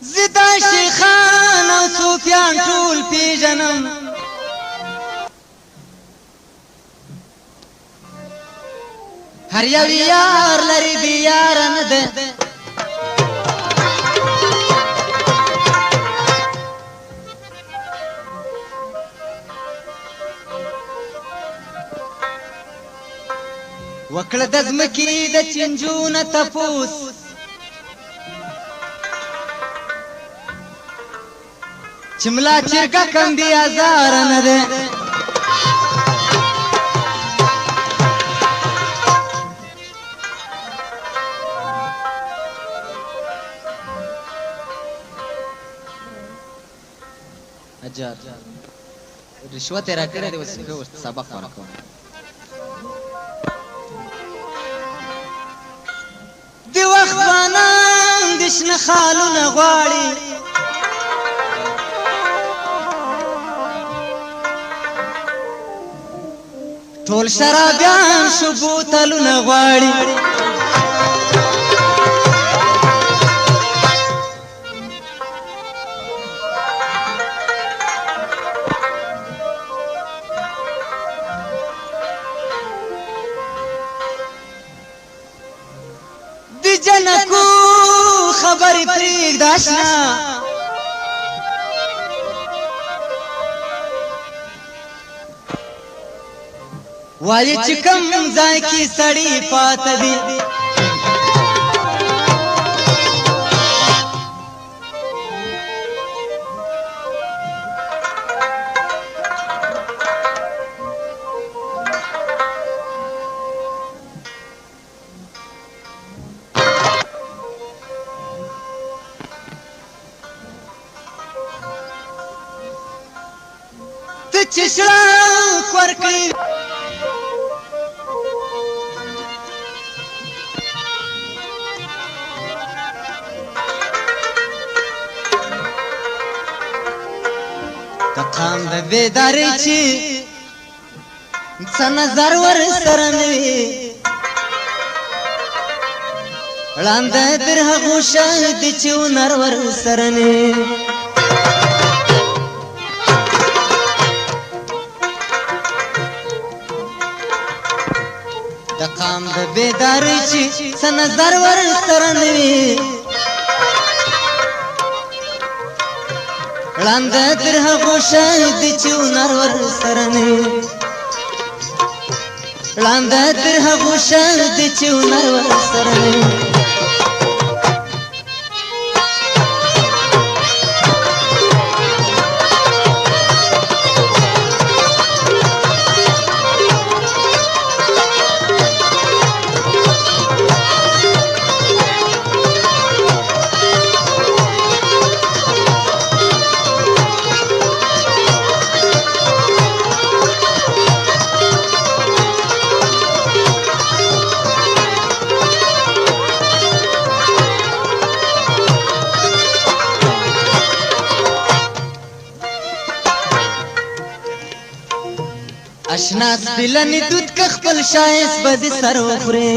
زدا شیخان او صوفیان ټول پیژنم هر یو یار لري بې یاره نه ده وکړه د ځمکې د چنجو نه تپوس چې ملا چرګه کم بې ازاره نه ده اجار رشوت یې راکړی دی اوس سبق ورکوم د وخت ځوانان د شنه خالونه غواړي ټول شرابیان شو بوتلونه غواړي د جنکو خبرې پرېږده اشنا وایي چې کوم ځای کې سړی پاته دي ته چې شړک ورکړې د قام د بیدارۍ چې څه نظر ورسره نه وي ړانده تر هغو شاهد چې هنر ورسره نه وي د قام د بیدارۍ چې څه نظر ورسره نه وي ړانده تر هغو شاهد چې هنر ورسره نه وي ړانده تر هغو شاهد چې هنر ورسره نه وي اشنا سپلنی دود که خپل شایست به دې سر وخورې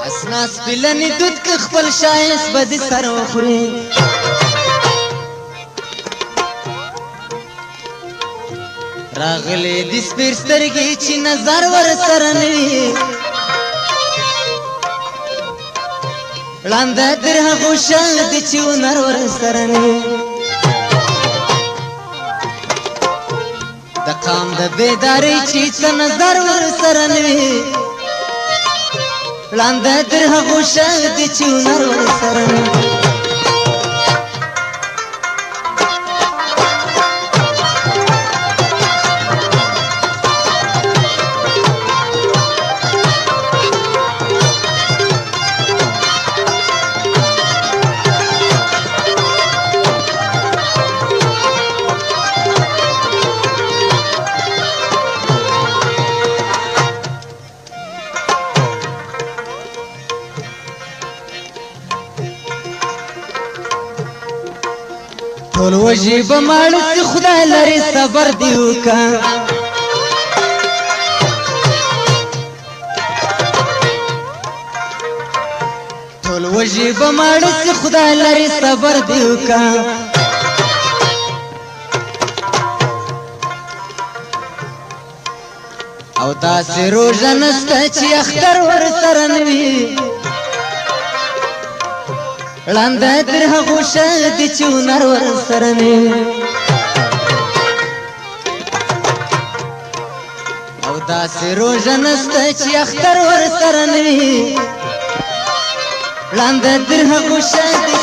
اشنا سپلنی دود که خپل شایست به دې سر وخورې راغلې دې سپیر سترګې چې نظر ورسره نه وي ړانده تر هغو شاهد چې هنر ورسره نه وي د قام د بیدارۍ چې څه نظر ورسره نه وي ړانده تر هغو شاهد چې هنر ورسره نه وي ټول وژي به ماړه چې خدای لري صبر دې وکړه ټول وجي بماړ چې خدای لري صبر دی وکا او داسې روژه نسته چې اختر ورسره نه وي ړانده تر هغو ښه دي چې هنر ورسره نه وي او داسې روژه نسته چې اختر ورسره نه وي ړانده تر هغو ښه دي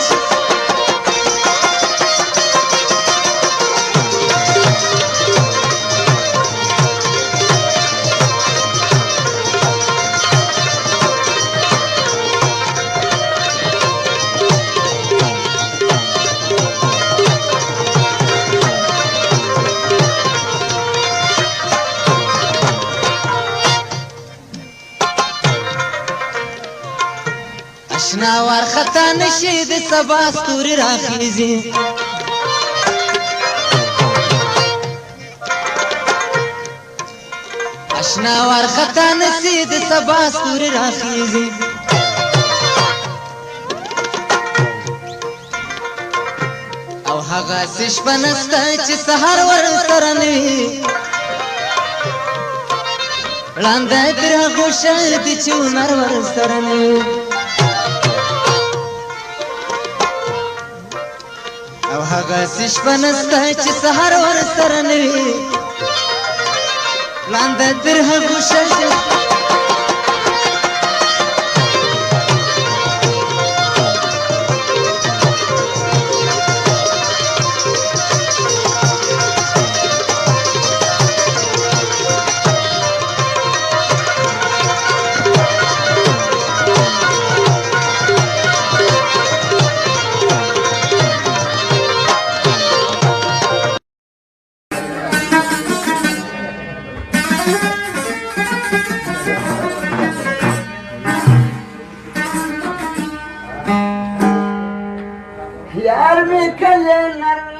اشنا وارخطا نشي د سبا ستوري راخیزي اشنا وارخطا نشي د سبا ستوري راخیزي او هغه شپه نسته چې سهار ورسره نه وي ړانده تر هغو ښه دي چې هنر ورسره نه وي او هغه شپه نسته چې سهار ورسره نه وي ړانده تر هغو ښه دي यार में कल नर